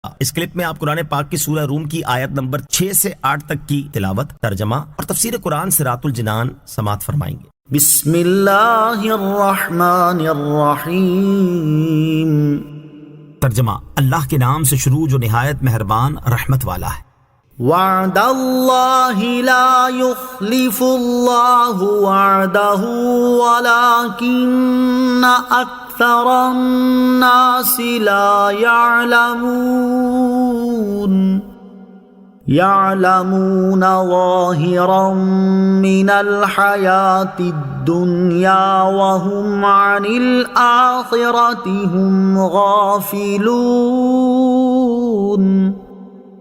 اس clip میں آپ قرآن پاک کی سورہ روم کی آیت نمبر 6 سے 8 تک کی تلاوت، ترجمہ اور تفسیر قرآن صراط الجنان سماعت فرمائیں گے۔ بسم اللہ الرحمن الرحیم۔ ترجمہ، اللہ کے نام سے شروع جو نہایت مہربان رحمت والا ہے۔ وعد اللہ لا یخلف اللہ وعدہ ولکن اکثر الناس لا يعلمون ظاہرا من الحیاة الدنیا وهم عن الآخرة هم غافلون۔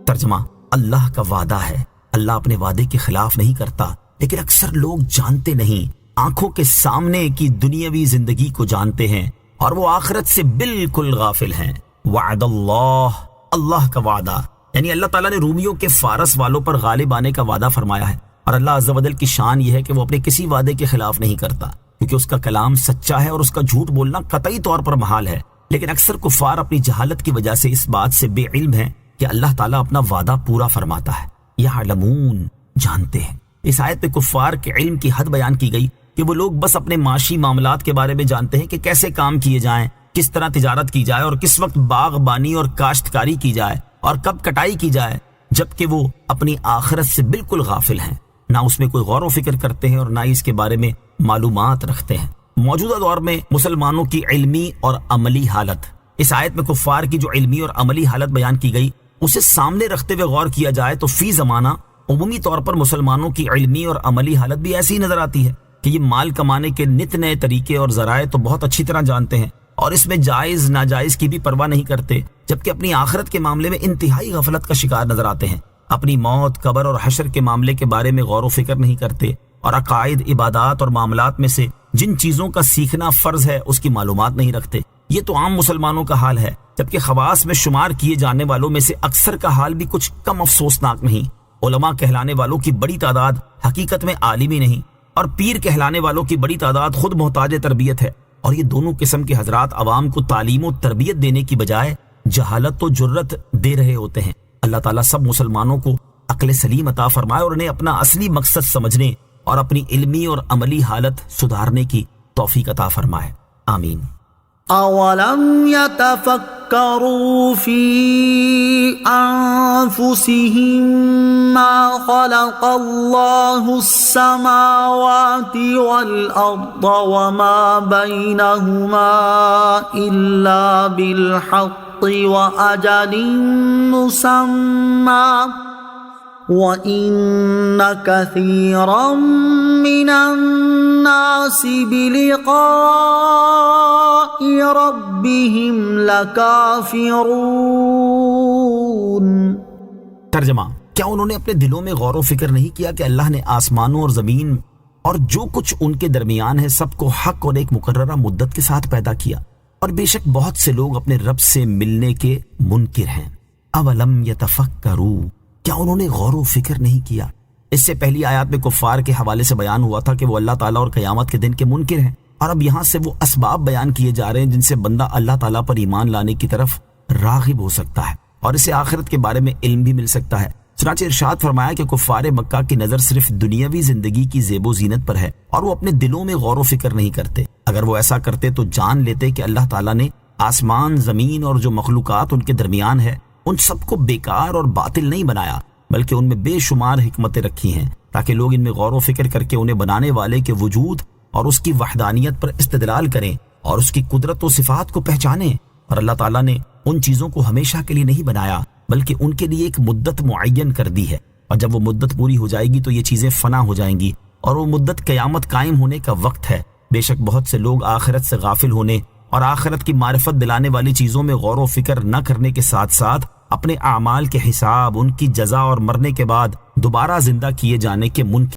ترجمہ، اللہ کا وعدہ ہے، اللہ اپنے وعدے کے خلاف نہیں کرتا، لیکن اکثر لوگ جانتے نہیں، آنکھوں کے سامنے کی دنیاوی زندگی کو جانتے ہیں اور وہ آخرت سے بالکل غافل ہیں۔ وعد اللہ، اللہ کا وعدہ، یعنی اللہ تعالیٰ نے رومیوں کے فارس والوں پر غالب آنے کا وعدہ فرمایا ہے، اور اللہ عز و جل کی شان یہ ہے کہ وہ اپنے کسی وعدے کے خلاف نہیں کرتا، کیونکہ اس کا کلام سچا ہے اور اس کا جھوٹ بولنا قطعی طور پر محال ہے۔ لیکن اکثر کفار اپنی جہالت کی وجہ سے اس بات سے بے علم ہیں کہ اللہ تعالیٰ اپنا وعدہ پورا فرماتا ہے۔ یعلمون، جانتے ہیں۔ اس آیت میں کفار کے علم کی حد بیان کی گئی کہ وہ لوگ بس اپنے معاشی معاملات کے بارے میں جانتے ہیں کہ کیسے کام کیے جائیں، کس طرح تجارت کی جائے اور کس وقت باغبانی اور کاشتکاری کی جائے اور کب کٹائی کی جائے، جبکہ وہ اپنی آخرت سے بالکل غافل ہیں، نہ اس میں کوئی غور و فکر کرتے ہیں اور نہ ہی اس کے بارے میں معلومات رکھتے ہیں۔ موجودہ دور میں مسلمانوں کی علمی اور عملی حالت، اس آیت میں کفار کی جو علمی اور عملی حالت بیان کی گئی اسے سامنے رکھتے ہوئے غور کیا جائے تو فی زمانہ عمومی طور پر مسلمانوں کی علمی اور عملی حالت بھی ایسی ہی نظر آتی ہے کہ یہ مال کمانے کے نت نئے طریقے اور ذرائع تو بہت اچھی طرح جانتے ہیں اور اس میں جائز ناجائز کی بھی پرواہ نہیں کرتے، جبکہ اپنی آخرت کے معاملے میں انتہائی غفلت کا شکار نظر آتے ہیں۔ اپنی موت، قبر اور حشر کے معاملے کے بارے میں غور و فکر نہیں کرتے اور عقائد، عبادات اور معاملات میں سے جن چیزوں کا سیکھنا فرض ہے اس کی معلومات نہیں رکھتے۔ یہ تو عام مسلمانوں کا حال ہے، جبکہ خواص میں شمار کیے جانے والوں میں سے اکثر کا حال بھی کچھ کم افسوسناک نہیں۔ علماء کہلانے والوں کی بڑی تعداد حقیقت میں عالم ہی نہیں، اور پیر کہلانے والوں کی بڑی تعداد خود محتاج تربیت ہے، اور یہ دونوں قسم کے حضرات عوام کو تعلیم و تربیت دینے کی بجائے جہالت و جرت دے رہے ہوتے ہیں۔ اللہ تعالیٰ سب مسلمانوں کو عقل سلیم عطا فرمائے اور انہیں اپنا اصلی مقصد سمجھنے اور اپنی علمی اور عملی حالت سدھارنے کی توفیق عطا فرمائے، آمین۔ اولم يتفکروا فی انفسهم ما خلق اللہ السماوات والارض وما بینہما الا بالحق واجل مسمى وَإِنَّ كَثِيرًا مِّنَ النَّاسِ بِلِقَاءِ رَبِّهِمْ لَكَافِرُونَ۔ ترجمہ، کیا انہوں نے اپنے دلوں میں غور و فکر نہیں کیا کہ اللہ نے آسمانوں اور زمین اور جو کچھ ان کے درمیان ہے سب کو حق اور ایک مقررہ مدت کے ساتھ پیدا کیا، اور بے شک بہت سے لوگ اپنے رب سے ملنے کے منکر ہیں۔ اولم یتفکروا، کیا انہوں نے غور و فکر نہیں کیا؟ اس سے پہلی آیات میں کفار کے حوالے سے بیان ہوا تھا کہ وہ اللہ تعالیٰ اور قیامت کے دن کے منکر ہیں، اور اب یہاں سے وہ اسباب بیان کیے جا رہے ہیں جن سے بندہ اللہ تعالیٰ پر ایمان لانے کی طرف راغب ہو سکتا ہے اور اسے آخرت کے بارے میں علم بھی مل سکتا ہے۔ چنانچہ ارشاد فرمایا کہ کفار مکہ کی نظر صرف دنیاوی زندگی کی زیب و زینت پر ہے اور وہ اپنے دلوں میں غور و فکر نہیں کرتے۔ اگر وہ ایسا کرتے تو جان لیتے کہ اللہ تعالیٰ نے آسمان، زمین اور جو مخلوقات ان کے درمیان ہے ان سب کو بیکار اور باطل نہیں بنایا، بلکہ ان میں بے شمار حکمتیں رکھی ہیں تاکہ لوگ ان میں غور و فکر کر کے انہیں بنانے والے کے وجود اور اس کی وحدانیت پر استدلال کریں اور اس کی قدرت و صفات کو پہچانیں۔ اور اللہ تعالیٰ نے ان چیزوں کو ہمیشہ کے لیے نہیں بنایا بلکہ ان کے لیے ایک مدت معین کر دی ہے، اور جب وہ مدت پوری ہو جائے گی تو یہ چیزیں فنا ہو جائیں گی اور وہ مدت قیامت قائم ہونے کا وقت ہے۔ بے شک بہت سے لوگ آخرت سے غافل ہونے اور آخرت کی معرفت دلانے والی چیزوں میں غور و فکر نہ کرنے کے ساتھ ساتھ اپنے اعمال کے حساب، ان کی جزا اور مرنے کے بعد دوبارہ زندہ کیے جانے کے منکر